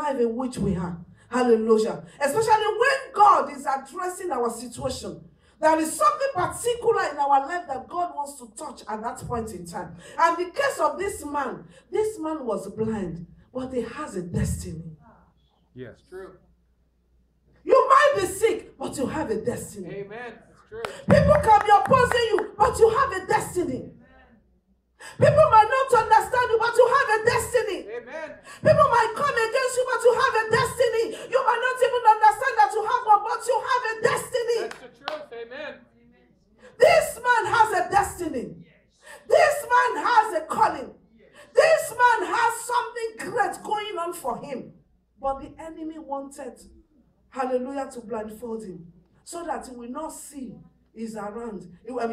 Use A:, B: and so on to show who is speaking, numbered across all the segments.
A: life in which we are. Hallelujah. Especially when God is addressing our situation. There is something particular in our life that God wants to touch at that point in time. And the case of this man was blind, but he has a destiny.
B: Yes, true.
A: You might be sick, but you have a destiny.
B: Amen. That's true.
A: People can be opposing you, but you have a destiny. People might not understand you, but you have a destiny.
B: Amen.
A: People might come against you, but you have a destiny. You might not even understand that you have one, but you have a destiny.
B: That's the truth. Amen.
A: This man has a destiny. This man has a calling. This man has something great going on for him. But the enemy wanted, hallelujah, to blindfold him so that he will not see is around,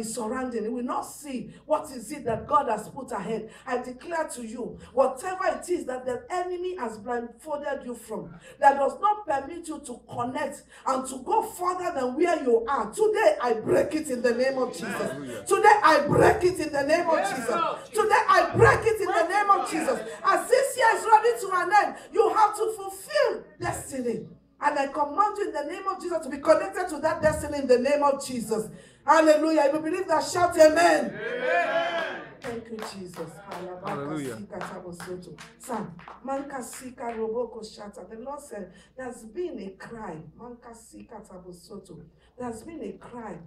A: surrounding. He will not see what is it that God has put ahead. I declare to you, whatever it is that the enemy has blindfolded you from, that does not permit you to connect and to go further than where you are. Today, I break it in the name of Jesus. Today, I break it in the name of Jesus. Today, I break it in the name of Jesus. As this year is running to an end, you have to fulfill destiny. And I command you in the name of Jesus to be connected to that destiny in the name of Jesus. Hallelujah. If you believe that, shout amen.
B: Amen.
A: Thank you, Jesus.
B: Hallelujah.
A: The Lord said, there's been a cry. There's been a cry.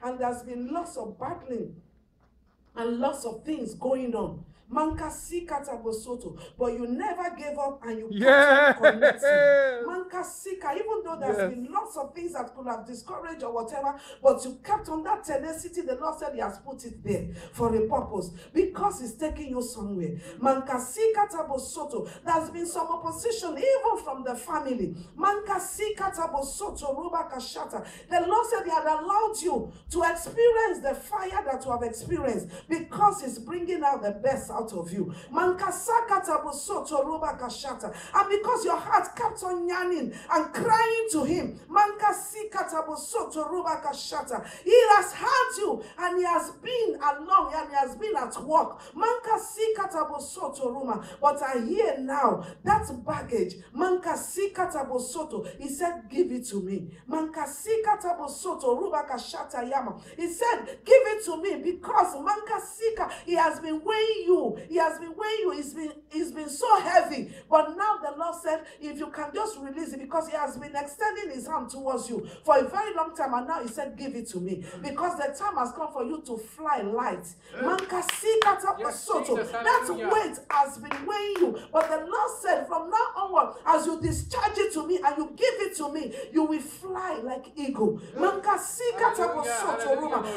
A: And there's been lots of battling and lots of things going on. But you never gave up and you kept on connecting. Even though there's been lots of things that could have discouraged or whatever, but you kept on that tenacity. The Lord said He has put it there for a purpose, because He's taking you somewhere. There's been some opposition even from the family. The Lord said He had allowed you to experience the fire that you have experienced, because He's bringing out the best out of you. And because your heart kept on yearning and crying to Him, He has heard you and He has been along and He has been at work. But I hear now that baggage. He said, give it to me. He said, give it to me, because He has been weighing you. He has been weighing you. It's been so heavy. But now the Lord said, if you can just release it, because He has been extending His hand towards you for a very long time. And now He said, give it to me, because the time has come for you to fly light. That weight has been weighing you. But the Lord said, from now onward, as you discharge it to me and you give it to me, you will fly like eagle.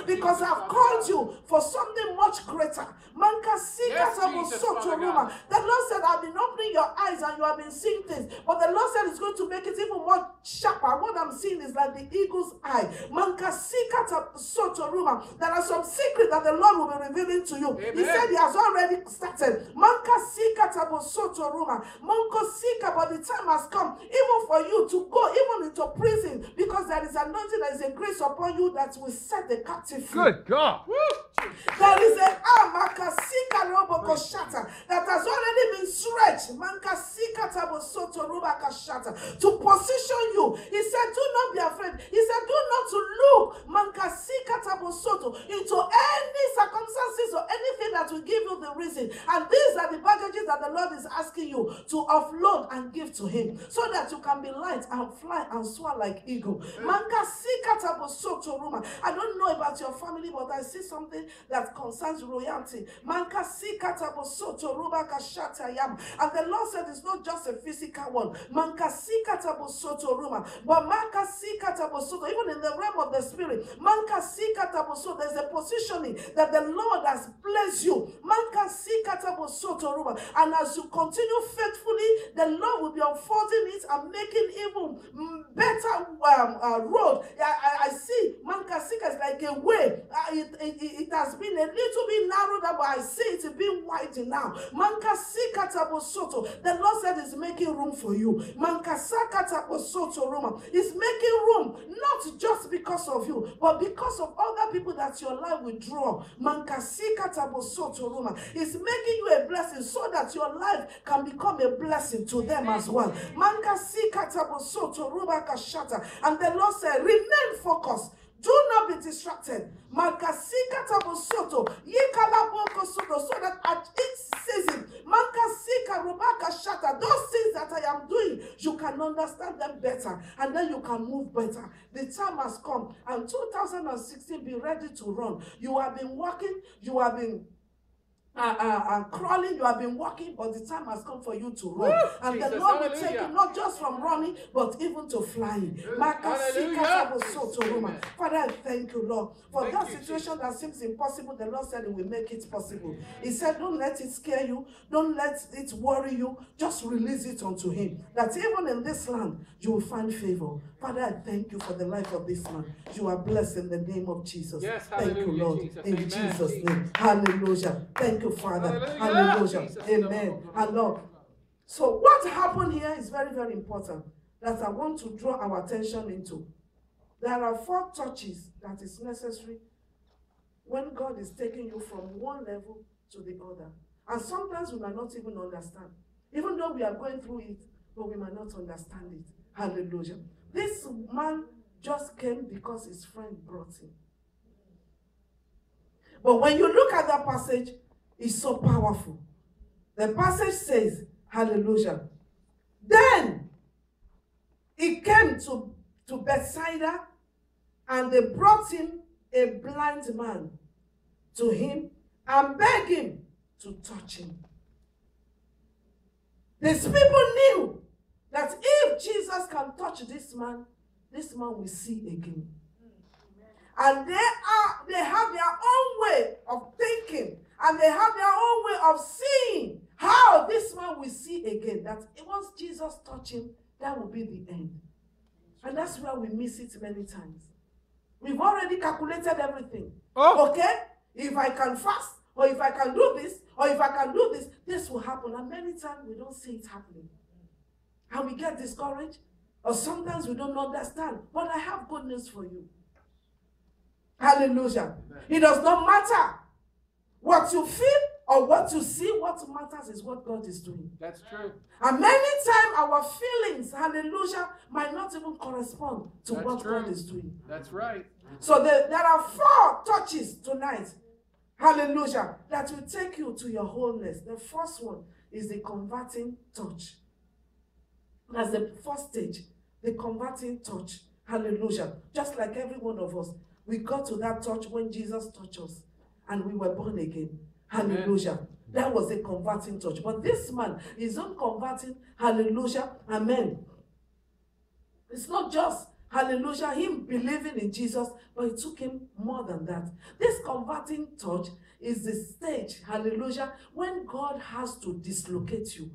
A: Because I've called you for something much greater. The Lord said, I've been opening your eyes and you have been seeing things. But the Lord said it's going to make it even more sharper. What I'm seeing is like the eagle's eye. There are some secrets that the Lord will be revealing to you. Amen. He said He has already started. But the time has come even for you to go even into prison, because there is anointing, there is a grace upon you that will set the captive free.
B: Good God.
A: There is an arm that has already been stretched to position you. He said, do not be afraid. He said, do not to look into any circumstances or anything that will give you the reason. And these are the baggages that the Lord is asking you to offload and give to Him, so that you can be light and fly and soar like eagle. I don't know about your family, but I see something that concerns royalty. And the Lord said it's not just a physical one. But even in the realm of the spirit, there's a positioning that the Lord has placed you. And as you continue faithfully, the Lord will be unfolding it and making even better road. I see Mankasika is like a way. It has been a little bit narrowed, but I see it being widened now. The Lord said He's making room for you. He's making room, not just because of you, but because of other people that your life will draw. It's making you a blessing so that your life can become a blessing to them as well. And the Lord said, remain focused. Do not be distracted. So that at each season, those things that I am doing, you can understand them better, and then you can move better. The time has come, and 2016, be ready to run. You have been working, you have been crawling, you have been walking, but the time has come for you to run. And
B: Jesus,
A: the Lord will
B: hallelujah.
A: take you not just from running, but even to flying.
B: Hallelujah.
A: Father, I thank you, Lord, for
B: Thank
A: that
B: you,
A: situation that seems impossible. The Lord said He will make it possible. He said, don't let it scare you, don't let it worry you, just release it unto Him. That even in this land, you will find favor. Father, I thank you for the life of this man. You are blessed in the name of Jesus.
B: Yes,
A: thank you,
B: hallelujah,
A: Lord.
B: Jesus.
A: In
B: Amen.
A: Jesus' name. Hallelujah. Thank you, Father.
B: Hallelujah.
A: Hallelujah.
B: Jesus.
A: Amen. And Lord. So what happened here is very, very important that I want to draw our attention into. There are 4 touches that is necessary when God is taking you from one level to the other. And sometimes we might not even understand. Even though we are going through it, but we might not understand it. Hallelujah. This man just came because his friend brought him. But when you look at that passage, it's so powerful. The passage says, hallelujah. Then he came to Bethsaida, and they brought him a blind man to him and begged him to touch him. These people knew that if Jesus can touch this man will see again. And they have their own way of thinking, and they have their own way of seeing how this man will see again. That once Jesus touch him, that will be the end. And that's where we miss it many times. We've already calculated everything.
B: Oh.
A: Okay? If I can fast, or if I can do this, or if I can do this, this will happen. And many times we don't see it happening. And we get discouraged, or sometimes we don't understand. But I have good news for you. Hallelujah. It does not matter what you feel or what you see. What matters is what God is doing.
B: That's true.
A: And many times our feelings, hallelujah, might not even correspond to
B: That's
A: what
B: true.
A: God is doing.
B: That's right.
A: So there are 4 touches tonight, hallelujah, that will take you to your wholeness. The first one is the converting touch. That's the first stage, the converting touch. Hallelujah. Just like every one of us, we got to that touch when Jesus touched us and we were born again. Hallelujah. Amen. That was a converting touch. But this man is not converting. Hallelujah. Amen. It's not just, hallelujah, him believing in Jesus, but it took him more than that. This converting touch is the stage, hallelujah, when God has to dislocate you.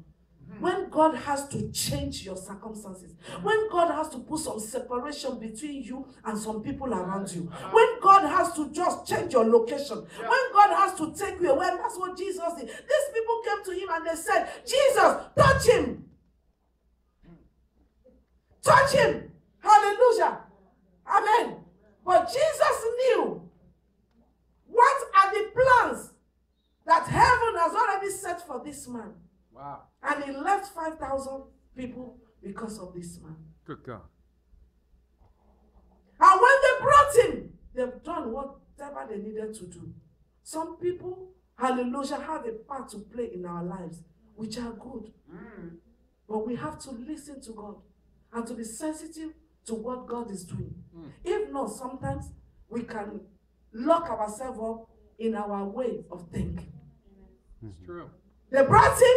A: When God has to change your circumstances. When God has to put some separation between you and some people around you. When God has to just change your location. When God has to take you away. And that's what Jesus did. These people came to him and they said, Jesus, touch him. Touch him. Hallelujah. Amen. But Jesus knew what are the plans that heaven has already set for this man.
B: Wow.
A: And he left 5,000 people because of this man.
B: Good God.
A: And when they brought him, they've done whatever they needed to do. Some people, hallelujah, have a part to play in our lives, which are good. But we have to listen to God and to be sensitive to what God is doing. If not, sometimes we can lock ourselves up in our way of thinking.
B: It's true.
A: They brought him,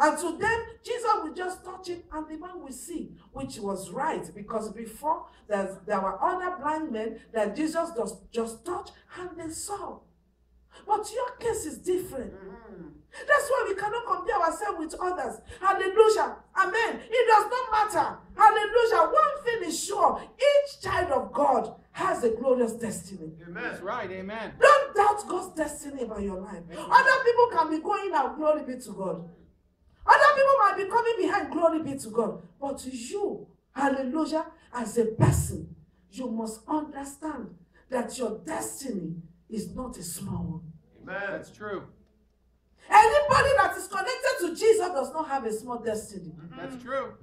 A: and to them, Jesus will just touch him, and the man will see, which was right, because before there were other blind men that Jesus just touched, and they saw. But your case is different. That's why we cannot compare ourselves with others. Hallelujah. Amen. It does not matter. Hallelujah. One thing is sure. Each child of God has a glorious destiny.
B: Amen. That's right. Amen.
A: Don't doubt God's destiny about your life. Other people can be going out, glory be to God. Other people might be coming behind, glory be to God. But you, hallelujah, as a person, you must understand that your destiny is not a small one.
B: That's true.
A: Anybody that is connected to Jesus does not have a small destiny.
B: That's true.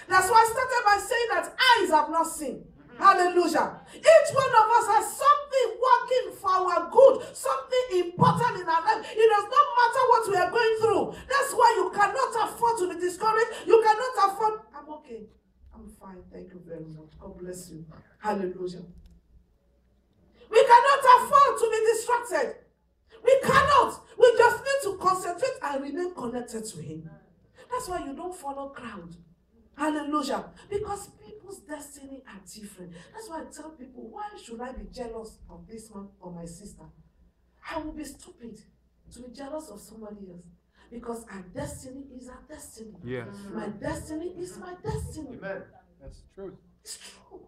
A: That's why I started by saying that eyes have not seen. Hallelujah. Each one of us has something working for our good, something important in our life. It does not matter what we are going through. That's why you cannot afford to be discouraged. You cannot afford. I'm okay. I'm fine. Thank you very much. God bless you. Hallelujah. We cannot afford to be distracted. We cannot. We just need to concentrate and remain connected to Him. That's why you don't follow crowd. Hallelujah. Because people's destiny are different. That's why I tell people, why should I be jealous of this man or my sister? I will be stupid to be jealous of somebody else. Because our destiny is our destiny.
C: Yes.
A: My destiny is my destiny.
B: Amen. That's the truth.
A: It's true.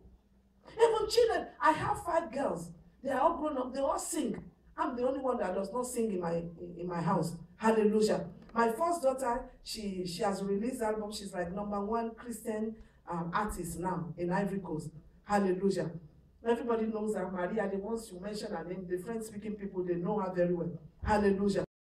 A: Even children, I have 5 girls. They are all grown up. They all sing. I'm the only one that does not sing in my house. Hallelujah. My first daughter, she has released album. She's like #1 Christian artist now in Ivory Coast. Hallelujah. Everybody knows her. Maria, the ones you mentioned her name, the French-speaking people, they know her very well. Hallelujah.